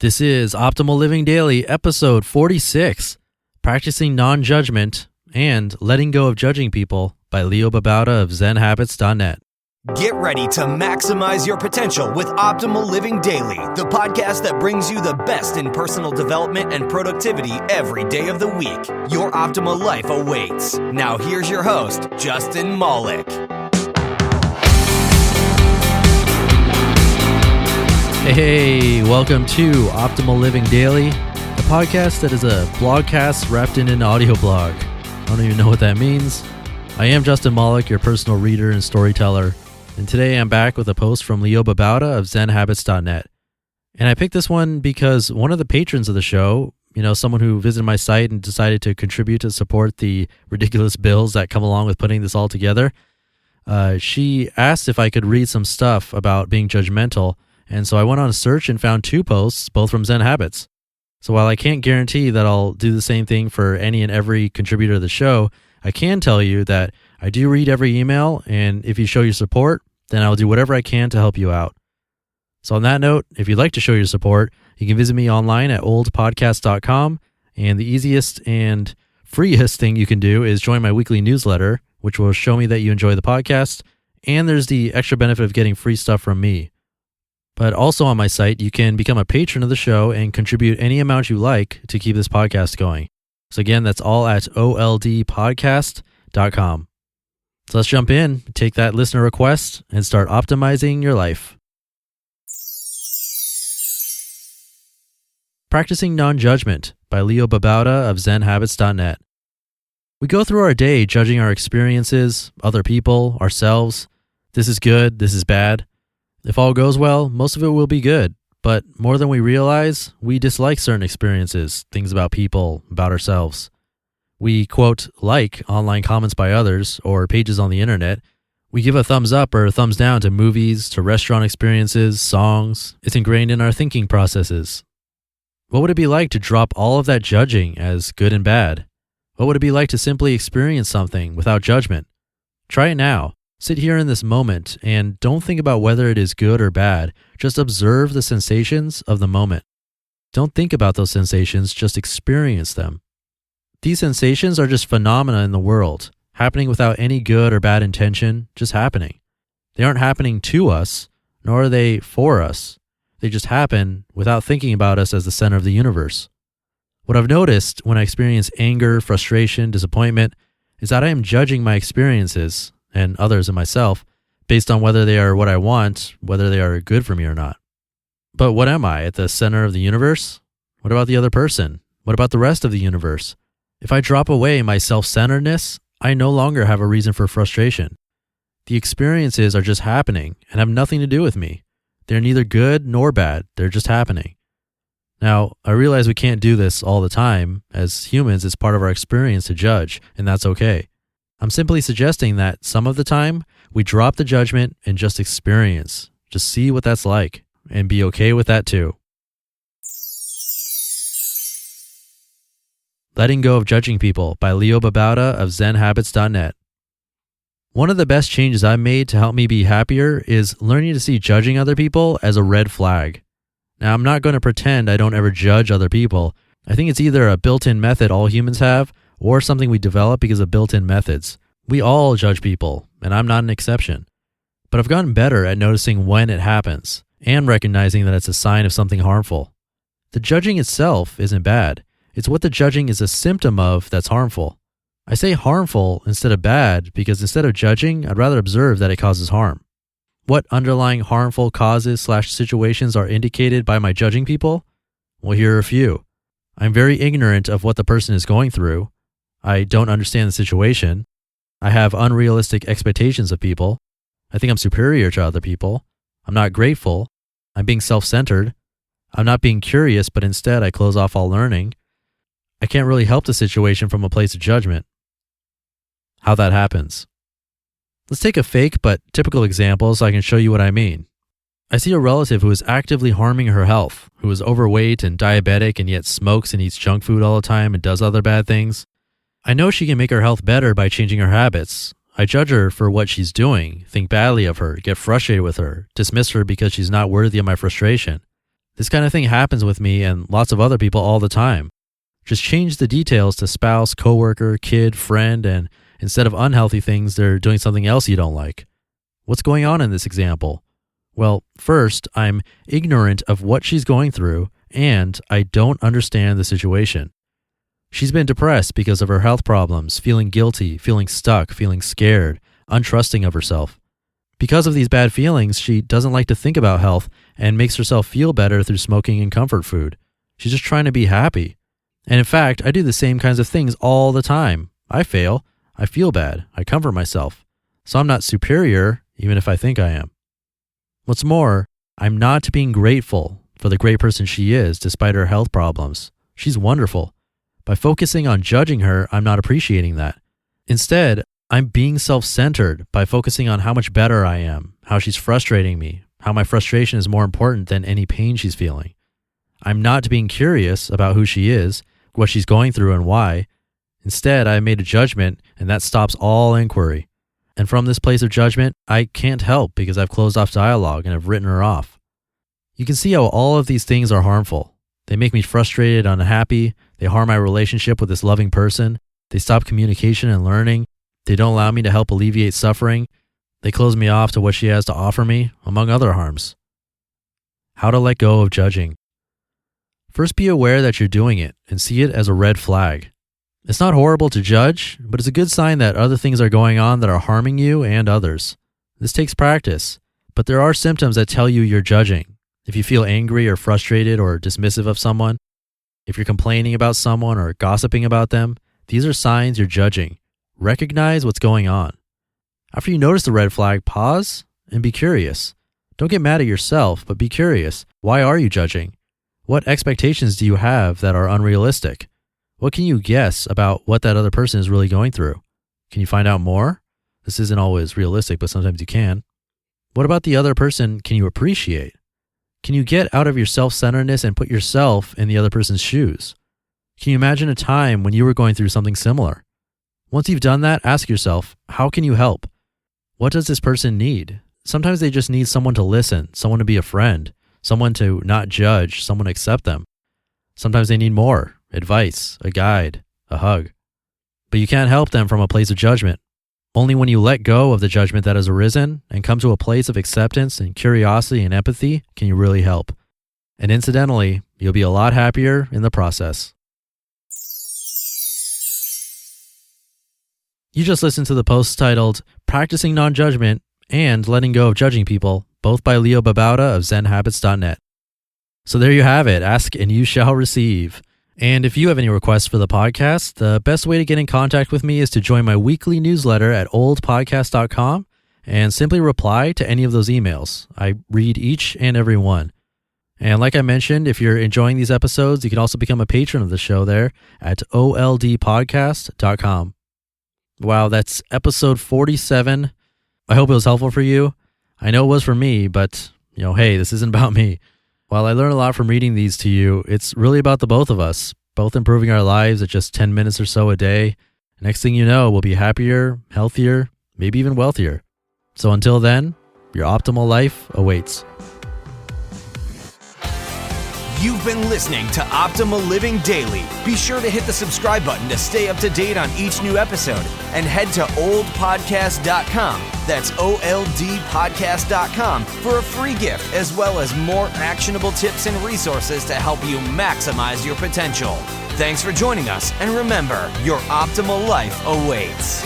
This is Optimal Living Daily, episode 46, Practicing Non-Judgment and Letting Go of Judging People by Babauta of Zen Habits.net. Get ready to maximize your potential with Optimal Living Daily, the podcast that brings you the best in personal development and productivity every day of the week. Your optimal life awaits. Now here's your host, Justin Malik. Hey, welcome to Optimal Living Daily, a podcast that is a blogcast wrapped in an audio blog. I don't even know what that means. I am Justin Malik, your personal reader and storyteller, and today I'm back with a post from Babauta of Zen Habits.net. And I picked this one because one of the patrons of the show, someone who visited my site and decided to contribute to support the ridiculous bills that come along with putting this all together, she asked if I could read some stuff about being judgmental. And so I went on a search and found two posts, both from Zen Habits. So while I can't guarantee that I'll do the same thing for any and every contributor to the show, I can tell you that I do read every email, and if you show your support, then I'll do whatever I can to help you out. So on that note, if you'd like to show your support, you can visit me online at oldpodcast.com, and the easiest and freest thing you can do is join my weekly newsletter, which will show me that you enjoy the podcast, and there's the extra benefit of getting free stuff from me. But also on my site, you can become a patron of the show and contribute any amount you like to keep this podcast going. So again, that's all at oldpodcast.com. So let's jump in, take that listener request, and start optimizing your life. Practicing Non-Judgment by Babauta of Zen Habits.net. We go through our day judging our experiences, other people, ourselves. This is good, this is bad. If all goes well, most of it will be good, but more than we realize, we dislike certain experiences, things about people, about ourselves. We, quote, like online comments by others or pages on the internet. We give a thumbs up or a thumbs down to movies, to restaurant experiences, songs. It's ingrained in our thinking processes. What would it be like to drop all of that judging as good and bad? What would it be like to simply experience something without judgment? Try it now. Sit here in this moment and don't think about whether it is good or bad. Just observe the sensations of the moment. Don't think about those sensations, just experience them. These sensations are just phenomena in the world, happening without any good or bad intention, just happening. They aren't happening to us, nor are they for us. They just happen without thinking about us as the center of the universe. What I've noticed when I experience anger, frustration, disappointment, is that I am judging my experiences and others and myself based on whether they are what I want, whether they are good for me or not. But what am I, at the center of the universe? What about the other person? What about the rest of the universe? If I drop away my self-centeredness, I no longer have a reason for frustration. The experiences are just happening and have nothing to do with me. They're neither good nor bad. They're just happening. Now, I realize we can't do this all the time. As humans, it's part of our experience to judge, and that's okay. I'm simply suggesting that some of the time, we drop the judgment and just experience. Just see what that's like, and be okay with that too. Letting Go of Judging People by Babauta of Zen Habits.net. One of the best changes I've made to help me be happier is learning to see judging other people as a red flag. Now, I'm not going to pretend I don't ever judge other people. I think it's either a built-in method all humans have, or something we develop because of built-in methods. We all judge people, and I'm not an exception. But I've gotten better at noticing when it happens, and recognizing that it's a sign of something harmful. The judging itself isn't bad. It's what the judging is a symptom of that's harmful. I say harmful instead of bad because instead of judging, I'd rather observe that it causes harm. What underlying harmful causes/situations are indicated by my judging people? Well, here are a few. I'm very ignorant of what the person is going through. I don't understand the situation. I have unrealistic expectations of people. I think I'm superior to other people. I'm not grateful. I'm being self-centered. I'm not being curious, but instead I close off all learning. I can't really help the situation from a place of judgment. How that happens. Let's take a fake but typical example so I can show you what I mean. I see a relative who is actively harming her health, who is overweight and diabetic and yet smokes and eats junk food all the time and does other bad things. I know she can make her health better by changing her habits. I judge her for what she's doing, think badly of her, get frustrated with her, dismiss her because she's not worthy of my frustration. This kind of thing happens with me and lots of other people all the time. Just change the details to spouse, coworker, kid, friend, and instead of unhealthy things, they're doing something else you don't like. What's going on in this example? Well, first, I'm ignorant of what she's going through, and I don't understand the situation. She's been depressed because of her health problems, feeling guilty, feeling stuck, feeling scared, untrusting of herself. Because of these bad feelings, she doesn't like to think about health and makes herself feel better through smoking and comfort food. She's just trying to be happy. And in fact, I do the same kinds of things all the time. I fail. I feel bad. I comfort myself. So I'm not superior, even if I think I am. What's more, I'm not being grateful for the great person she is despite her health problems. She's wonderful. By focusing on judging her, I'm not appreciating that. Instead, I'm being self-centered by focusing on how much better I am, how she's frustrating me, how my frustration is more important than any pain she's feeling. I'm not being curious about who she is, what she's going through and why. Instead, I made a judgment, and that stops all inquiry. And from this place of judgment, I can't help because I've closed off dialogue and have written her off. You can see how all of these things are harmful. They make me frustrated, unhappy. They harm my relationship with this loving person. They stop communication and learning. They don't allow me to help alleviate suffering. They close me off to what she has to offer me, among other harms. How to let go of judging. First, be aware that you're doing it and see it as a red flag. It's not horrible to judge, but it's a good sign that other things are going on that are harming you and others. This takes practice, but there are symptoms that tell you you're judging. If you feel angry or frustrated or dismissive of someone, if you're complaining about someone or gossiping about them, these are signs you're judging. Recognize what's going on. After you notice the red flag, pause and be curious. Don't get mad at yourself, but be curious. Why are you judging? What expectations do you have that are unrealistic? What can you guess about what that other person is really going through? Can you find out more? This isn't always realistic, but sometimes you can. What about the other person can you appreciate? Can you get out of your self-centeredness and put yourself in the other person's shoes? Can you imagine a time when you were going through something similar? Once you've done that, ask yourself, how can you help? What does this person need? Sometimes they just need someone to listen, someone to be a friend, someone to not judge, someone to accept them. Sometimes they need more, advice, a guide, a hug. But you can't help them from a place of judgment. Only when you let go of the judgment that has arisen and come to a place of acceptance and curiosity and empathy can you really help. And incidentally, you'll be a lot happier in the process. You just listened to the post titled Practicing Non-Judgment and Letting Go of Judging People, both by Leo Babauta of ZenHabits.net. So there you have it. Ask and you shall receive. And if you have any requests for the podcast, the best way to get in contact with me is to join my weekly newsletter at oldpodcast.com and simply reply to any of those emails. I read each and every one. And like I mentioned, if you're enjoying these episodes, you can also become a patron of the show there at oldpodcast.com. Wow, that's episode 47. I hope it was helpful for you. I know it was for me, but, hey, this isn't about me. While I learn a lot from reading these to you, it's really about the both of us, both improving our lives at just 10 minutes or so a day. Next thing you know, we'll be happier, healthier, maybe even wealthier. So until then, your optimal life awaits. You've been listening to Optimal Living Daily. Be sure to hit the subscribe button to stay up to date on each new episode and head to oldpodcast.com. That's oldpodcast.com for a free gift as well as more actionable tips and resources to help you maximize your potential. Thanks for joining us, and remember, your optimal life awaits.